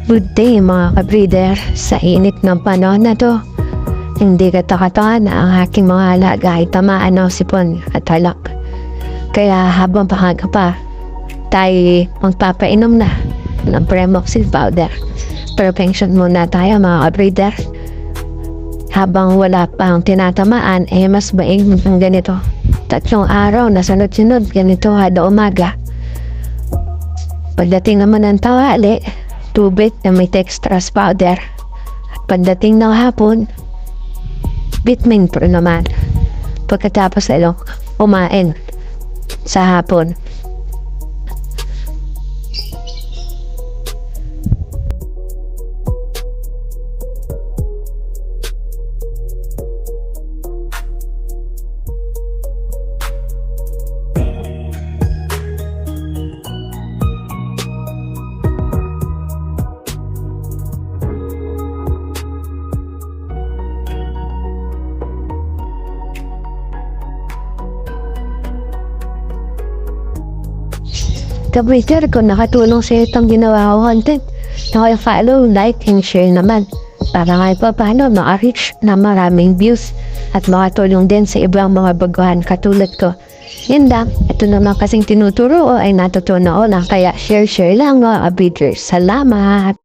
Good day mga ka-breeder. Sa init ng panahon na to, hindi katakatakan na ang aking mga alaga ay tamaan ng sipon at halak. Kaya habang pahaga pa, tayo magpapainom na ng Premoxil powder. Prevention muna tayo mga ka-breeder. Habang wala pang tinatamaan, mas baing ng ganito. 3 araw na sunod-sunod ganito kada umaga. Pagdating naman ng tanghali, tubig na may dextrose powder. At pagdating ng hapon, vitamin pro naman. Pagkatapos kumain sa hapon. Ka-breeder, kung nakatulong sa itong ginawa ko content, naka-follow, like, and share naman para nga pa paano maka-reach na maraming views at makatulong din sa ibang mga baguhan katulad ko. Yun lang, ito naman kasing tinuturo o ay natutunan ko lang, kaya share lang mga ka-breeder. Salamat!